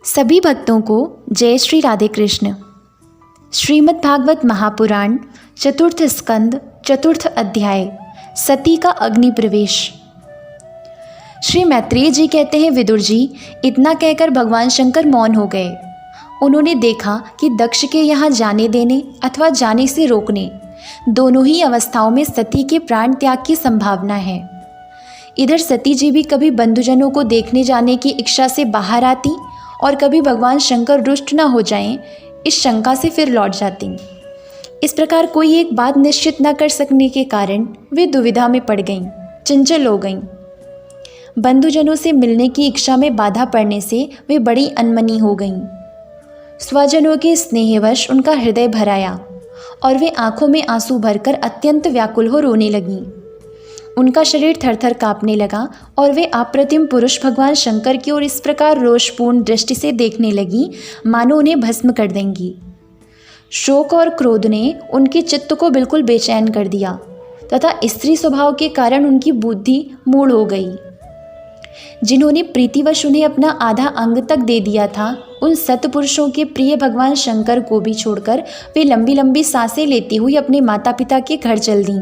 सभी भक्तों को जय श्री राधे कृष्ण। श्रीमद् भागवत महापुराण चतुर्थ स्कंद चतुर्थ अध्याय सती का अग्नि प्रवेश। श्री मैत्रेय जी कहते हैं, विदुर जी, इतना कहकर भगवान शंकर मौन हो गए। उन्होंने देखा कि दक्ष के यहाँ जाने देने अथवा जाने से रोकने दोनों ही अवस्थाओं में सती के प्राण त्याग की संभावना है। इधर सती जी भी कभी बंधुजनों को देखने जाने की इच्छा से बाहर आती और कभी भगवान शंकर रुष्ट न हो जाएं, इस शंका से फिर लौट जाती। इस प्रकार कोई एक बात निश्चित न कर सकने के कारण वे दुविधा में पड़ गईं, चंचल हो गईं। बंधुजनों से मिलने की इच्छा में बाधा पड़ने से वे बड़ी अनमनी हो गईं। स्वजनों के स्नेहवश उनका हृदय भर आया और वे आंखों में आंसू भरकर अत्यंत व्याकुल हो रोने लगीं। उनका शरीर थरथर कांपने लगा और वे अप्रतिम पुरुष भगवान शंकर की ओर इस प्रकार रोषपूर्ण दृष्टि से देखने लगी मानो उन्हें भस्म कर देंगी। शोक और क्रोध ने उनके चित्त को बिल्कुल बेचैन कर दिया तथा स्त्री स्वभाव के कारण उनकी बुद्धि मूढ़ हो गई। जिन्होंने प्रीतिवश उन्हें अपना आधा अंग तक दे दिया था, उन सत्पुरुषों के प्रिय भगवान शंकर को भी छोड़कर वे लंबी लंबी सांसें लेती हुई अपने माता पिता के घर चल दीं।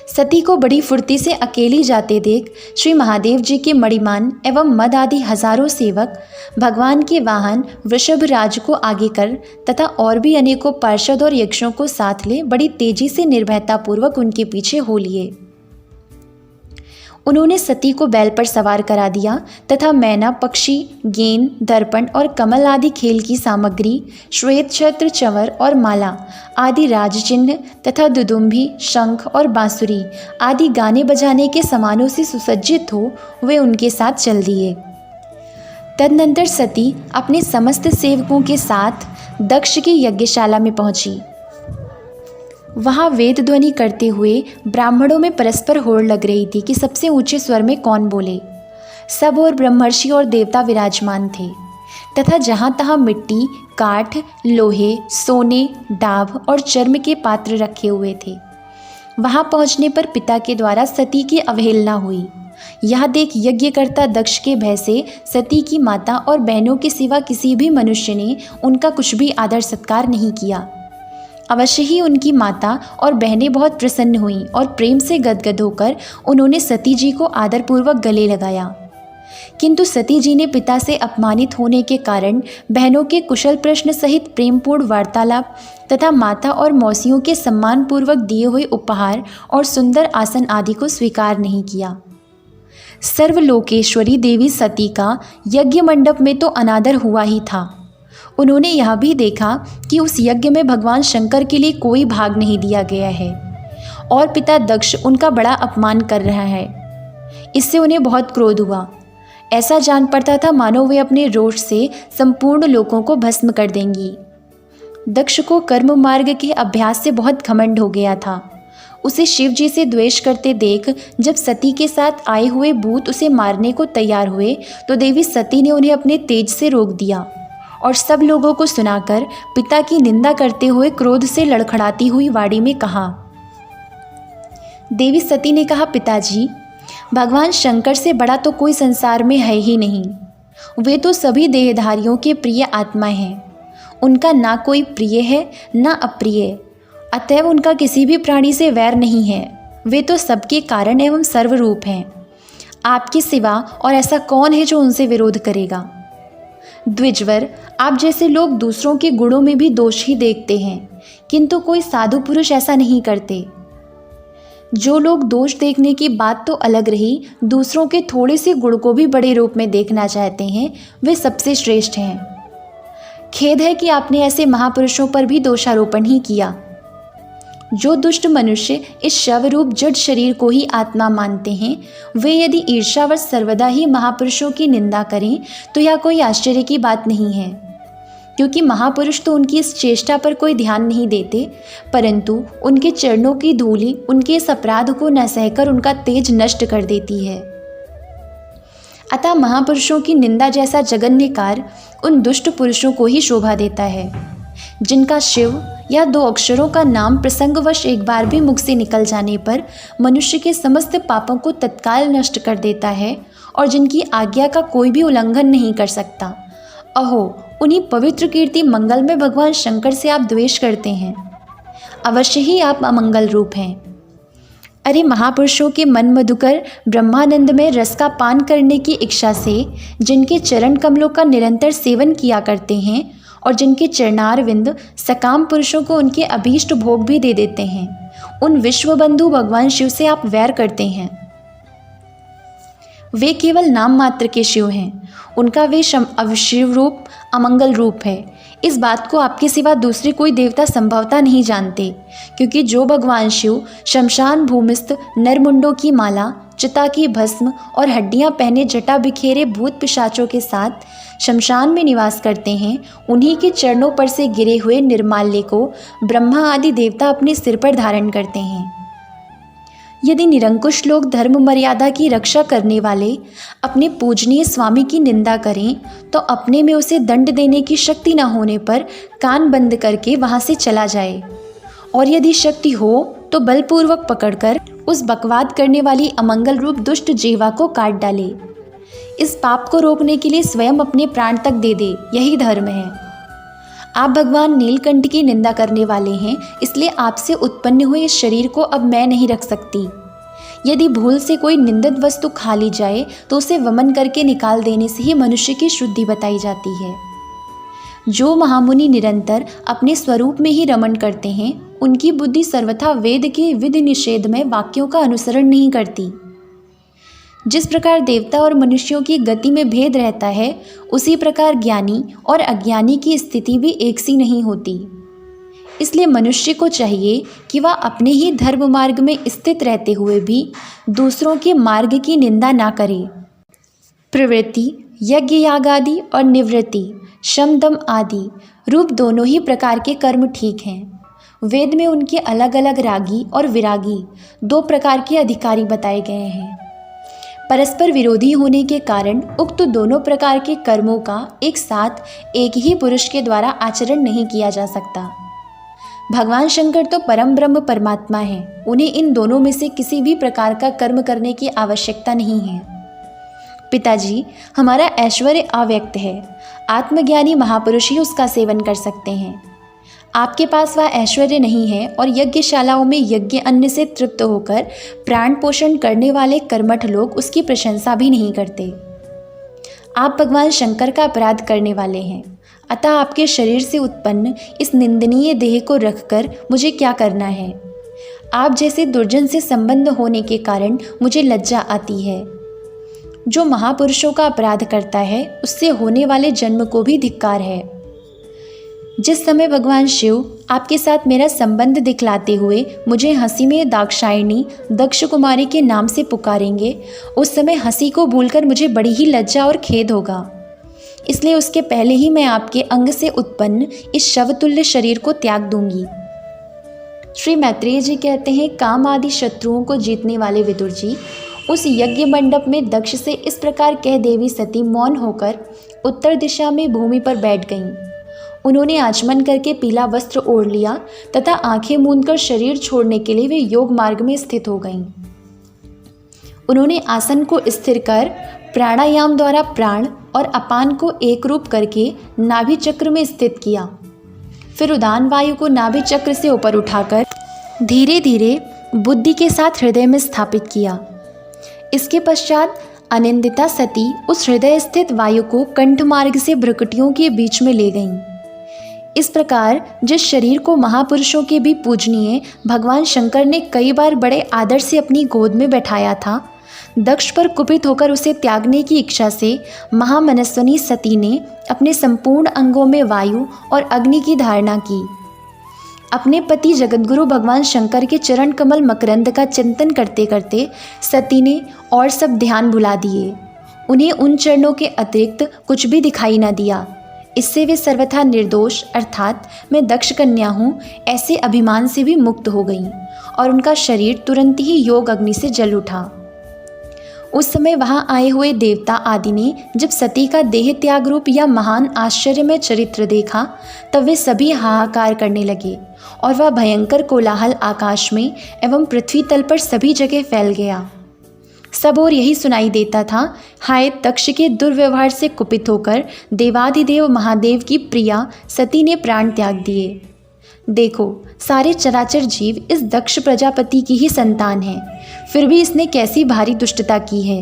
सती को बड़ी फुर्ती से अकेली जाते देख श्री महादेव जी के मणिमान एवं मद आदि हजारों सेवक भगवान के वाहन वृषभ राज को आगे कर तथा और भी अनेकों पार्षद और यक्षों को साथ ले बड़ी तेजी से निर्भयतापूर्वक उनके पीछे हो लिए। उन्होंने सती को बैल पर सवार करा दिया तथा मैना, पक्षी, गेंद, दर्पण और कमल आदि खेल की सामग्री, श्वेत छत्र, चंवर और माला आदि राजचिन्ह तथा दुदुम्भी, शंख और बांसुरी आदि गाने बजाने के सामानों से सुसज्जित हो वे उनके साथ चल दिए। तदनंतर सती अपने समस्त सेवकों के साथ दक्ष की यज्ञशाला में पहुंची। वहाँ वेद ध्वनि करते हुए ब्राह्मणों में परस्पर होड़ लग रही थी कि सबसे ऊंचे स्वर में कौन बोले। सब और ब्रह्मर्षि और देवता विराजमान थे तथा जहाँ तहाँ मिट्टी, काठ, लोहे, सोने, डाभ और चर्म के पात्र रखे हुए थे। वहाँ पहुँचने पर पिता के द्वारा सती की अवहेलना हुई। यह देख यज्ञकर्ता दक्ष के भय से सती की माता और बहनों के सिवा किसी भी मनुष्य ने उनका कुछ भी आदर सत्कार नहीं किया। अवश्य ही उनकी माता और बहनें बहुत प्रसन्न हुईं और प्रेम से गदगद होकर उन्होंने सती जी को आदरपूर्वक गले लगाया। किंतु सती जी ने पिता से अपमानित होने के कारण बहनों के कुशल प्रश्न सहित प्रेमपूर्ण वार्तालाप तथा माता और मौसियों के सम्मानपूर्वक दिए हुए उपहार और सुंदर आसन आदि को स्वीकार नहीं किया। सर्वलोकेश्वरी देवी सती का यज्ञ मंडप में तो अनादर हुआ ही था। उन्होंने यह भी देखा कि उस यज्ञ में भगवान शंकर के लिए कोई भाग नहीं दिया गया है और पिता दक्ष उनका बड़ा अपमान कर रहा है। इससे उन्हें बहुत क्रोध हुआ। ऐसा जान पड़ता था मानो वे अपने रोष से संपूर्ण लोगों को भस्म कर देंगी। दक्ष को कर्म मार्ग के अभ्यास से बहुत घमंड हो गया था। उसे शिव जी से द्वेष करते देख जब सती के साथ आए हुए भूत उसे मारने को तैयार हुए तो देवी सती ने उन्हें अपने तेज से रोक दिया और सब लोगों को सुनाकर पिता की निंदा करते हुए क्रोध से लड़खड़ाती हुई वाणी में कहा। देवी सती ने कहा, पिताजी, भगवान शंकर से बड़ा तो कोई संसार में है ही नहीं। वे तो सभी देहधारियों के प्रिय आत्मा हैं। उनका ना कोई प्रिय है ना अप्रिय, अतएव उनका किसी भी प्राणी से वैर नहीं है। वे तो सबके कारण एवं सर्वरूप हैं। आपके सिवा और ऐसा कौन है जो उनसे विरोध करेगा। द्विजवर, आप जैसे लोग दूसरों के गुणों में भी दोष ही देखते हैं, किंतु कोई साधु पुरुष ऐसा नहीं करते। जो लोग दोष देखने की बात तो अलग रही, दूसरों के थोड़े से गुण को भी बड़े रूप में देखना चाहते हैं, वे सबसे श्रेष्ठ हैं। खेद है कि आपने ऐसे महापुरुषों पर भी दोषारोपण ही किया। जो दुष्ट मनुष्य इस शवरूप जड़ शरीर को ही आत्मा मानते हैं, वे यदि ईर्ष्यावश सर्वदा ही महापुरुषों की निंदा करें तो यह कोई आश्चर्य की बात नहीं है, क्योंकि महापुरुष तो उनकी इस चेष्टा पर कोई ध्यान नहीं देते, परंतु उनके चरणों की धूलि उनके इस अपराध को न सहकर उनका तेज नष्ट कर देती है। अतः महापुरुषों की निंदा जैसा जघन्य कार्य उन दुष्ट पुरुषों को ही शोभा देता है। जिनका शिव या दो अक्षरों का नाम प्रसंगवश एक बार भी मुख से निकल जाने पर मनुष्य के समस्त पापों को तत्काल नष्ट कर देता है और जिनकी आज्ञा का कोई भी उल्लंघन नहीं कर सकता। अहो, उन्हीं पवित्र कीर्ति मंगल में भगवान शंकर से आप द्वेष करते हैं। अवश्य ही आप अमंगल रूप हैं। अरे महापुरुषों के मन मधुकर ब्रह्मानंद में रस का पान करने की इच्छा से जिनके चरण कमलों का निरंतर सेवन किया करते हैं और जिनके चरणारविंद सकाम पुरुषों को उनके अभीष्ट भोग भी दे देते हैं, उन विश्वबंधु भगवान शिव से आप वैर करते हैं। वे केवल नाम मात्र के शिव हैं, उनका वे अशिव रूप अमंगल रूप है। इस बात को आपके सिवा दूसरे कोई देवता संभवतः नहीं जानते, क्योंकि जो भगवान शिव शमशान भूमिस्थ नरमुंडों की माला, चिता की भस्म और हड्डियां पहने जटा बिखेरे भूत पिशाचों के साथ शमशान में निवास करते हैं, उन्हीं के चरणों पर से गिरे हुए निर्माल्य को ब्रह्मा आदि देवता अपने सिर पर धारण करते हैं। यदि निरंकुश लोग धर्म मर्यादा की रक्षा करने वाले अपने पूजनीय स्वामी की निंदा करें तो अपने में उसे दंड देने की शक्ति न होने पर कान बंद करके वहां से चला जाए, और यदि शक्ति हो तो बलपूर्वक पकड़कर उस बकवाद करने वाली अमंगल रूप दुष्ट जीवा को काट डाले। इस पाप को रोकने के लिए स्वयं अपने प्राण तक दे दे, यही धर्म है। आप भगवान नीलकंठ की निंदा करने वाले हैं, इसलिए आपसे उत्पन्न हुए इस शरीर को अब मैं नहीं रख सकती। यदि भूल से कोई निंदित वस्तु खा ली जाए तो उसे वमन करके निकाल देने से ही मनुष्य की शुद्धि बताई जाती है। जो महामुनि निरंतर अपने स्वरूप में ही रमण करते हैं, उनकी बुद्धि सर्वथा वेद के विधि निषेध में वाक्यों का अनुसरण नहीं करती। जिस प्रकार देवता और मनुष्यों की गति में भेद रहता है, उसी प्रकार ज्ञानी और अज्ञानी की स्थिति भी एक सी नहीं होती। इसलिए मनुष्य को चाहिए कि वह अपने ही धर्म मार्ग में स्थित रहते हुए भी दूसरों के मार्ग की निंदा ना करे। प्रवृत्ति, यज्ञ याग आदि और निवृत्ति, शम दम आदि रूप दोनों ही प्रकार के कर्म ठीक हैं। वेद में उनके अलग अलग रागी और विरागी दो प्रकार के अधिकारी बताए गए हैं। परस्पर विरोधी होने के कारण उक्त दोनों प्रकार के कर्मों का एक साथ एक ही पुरुष के द्वारा आचरण नहीं किया जा सकता। भगवान शंकर तो परम ब्रह्म परमात्मा हैं, उन्हें इन दोनों में से किसी भी प्रकार का कर्म करने की आवश्यकता नहीं है। पिताजी, हमारा ऐश्वर्य अव्यक्त है, आत्मज्ञानी महापुरुष ही उसका सेवन कर सकते हैं। आपके पास वह ऐश्वर्य नहीं है और यज्ञशालाओं में यज्ञ अन्न से तृप्त होकर प्राण पोषण करने वाले कर्मठ लोग उसकी प्रशंसा भी नहीं करते। आप भगवान शंकर का अपराध करने वाले हैं, अतः आपके शरीर से उत्पन्न इस निंदनीय देह को रखकर मुझे क्या करना है। आप जैसे दुर्जन से संबंध होने के कारण मुझे लज्जा आती है। जो महापुरुषों का अपराध करता है, उससे होने वाले जन्म को भी धिक्कार है। जिस समय भगवान शिव आपके साथ मेरा संबंध दिखलाते हुए मुझे हंसी में दाक्षायणी दक्ष कुमारी के नाम से पुकारेंगे, उस समय हंसी को भूलकर मुझे बड़ी ही लज्जा और खेद होगा। इसलिए उसके पहले ही मैं आपके अंग से उत्पन्न इस शवतुल्य शरीर को त्याग दूंगी। श्री मैत्रेय जी कहते हैं, काम आदि शत्रुओं को जीतने वाले विदुर जी उस यज्ञ मंडप में दक्ष से इस प्रकार कह देवी सती मौन होकर उत्तर दिशा में भूमि पर बैठ गईं। उन्होंने आचमन करके पीला वस्त्र ओढ़ लिया तथा आंखें मूंदकर शरीर छोड़ने के लिए वे योग मार्ग में स्थित हो गईं। उन्होंने आसन को स्थिर कर प्राणायाम द्वारा प्राण और अपान को एक रूप करके नाभि चक्र में स्थित किया। फिर उदान वायु को नाभि चक्र से ऊपर उठाकर धीरे धीरे बुद्धि के साथ हृदय में स्थापित किया। इसके पश्चात अनिंदिता सती उस हृदय स्थित वायु को कंठ मार्ग से भ्रुकुटियों के बीच में ले गईं। इस प्रकार जिस शरीर को महापुरुषों के भी पूजनीय भगवान शंकर ने कई बार बड़े आदर से अपनी गोद में बैठाया था, दक्ष पर कुपित होकर उसे त्यागने की इच्छा से महामनस्विनी सती ने अपने संपूर्ण अंगों में वायु और अग्नि की धारणा की। अपने पति जगतगुरु भगवान शंकर के चरण कमल मकरंद का चिंतन करते करते सती ने और सब ध्यान भुला दिए। उन्हें उन चरणों के अतिरिक्त कुछ भी दिखाई न दिया। इससे वे सर्वथा निर्दोष अर्थात मैं दक्ष कन्या हूँ ऐसे अभिमान से भी मुक्त हो गईं और उनका शरीर तुरंत ही योग अग्नि से जल उठा। उस समय वहाँ आए हुए देवता आदि ने जब सती का देह त्याग रूप या महान आश्चर्यमय चरित्र देखा तब वे सभी हाहाकार करने लगे और वह भयंकर कोलाहल आकाश में एवं पृथ्वी तल पर सभी जगह फैल गया। सब और यही सुनाई देता था, हाय दक्ष के दुर्व्यवहार से कुपित होकर देवाधिदेव महादेव की प्रिया सती ने प्राण त्याग दिए। देखो, सारे चराचर जीव इस दक्ष प्रजापति की ही संतान हैं, फिर भी इसने कैसी भारी दुष्टता की है।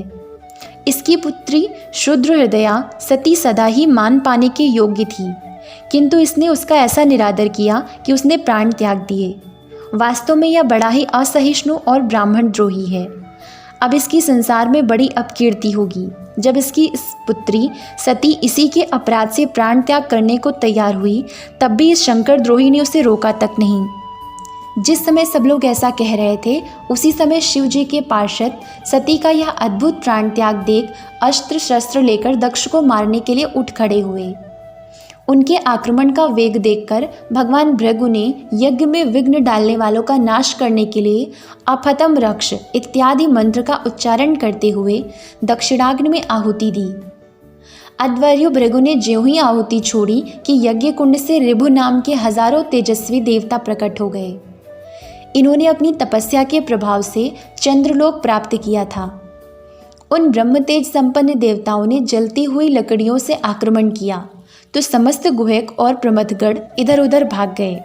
इसकी पुत्री शुद्र हृदया सती सदा ही मान पाने के योग्य थी, किंतु इसने उसका ऐसा निरादर किया कि उसने प्राण त्याग दिए। वास्तव में यह बड़ा ही असहिष्णु और ब्राह्मण द्रोही है। अब इसकी संसार में बड़ी अपकीर्ति होगी। जब इसकी इस पुत्री सती इसी के अपराध से प्राण त्याग करने को तैयार हुई तब भी इस शंकर द्रोही ने उसे रोका तक नहीं। जिस समय सब लोग ऐसा कह रहे थे उसी समय शिव जी के पार्षद सती का यह अद्भुत प्राण त्याग देख अस्त्र शस्त्र लेकर दक्ष को मारने के लिए उठ खड़े हुए। उनके आक्रमण का वेग देखकर भगवान भृगु ने यज्ञ में विघ्न डालने वालों का नाश करने के लिए अपहतम रक्ष इत्यादि मंत्र का उच्चारण करते हुए दक्षिणाग्नि में आहुति दी। अध्वर्यु भृगु ने ज्यों ही आहुति छोड़ी कि यज्ञ कुंड से ऋभु नाम के हजारों तेजस्वी देवता प्रकट हो गए। इन्होंने अपनी तपस्या के प्रभाव से चंद्रलोक प्राप्त किया था। उन ब्रह्म तेज संपन्न देवताओं ने जलती हुई लकड़ियों से आक्रमण किया तो समस्त गुहक और प्रमथगढ़ इधर उधर भाग गए।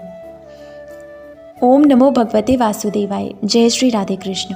ओम नमो भगवते वासुदेवाय। जय श्री राधे कृष्ण।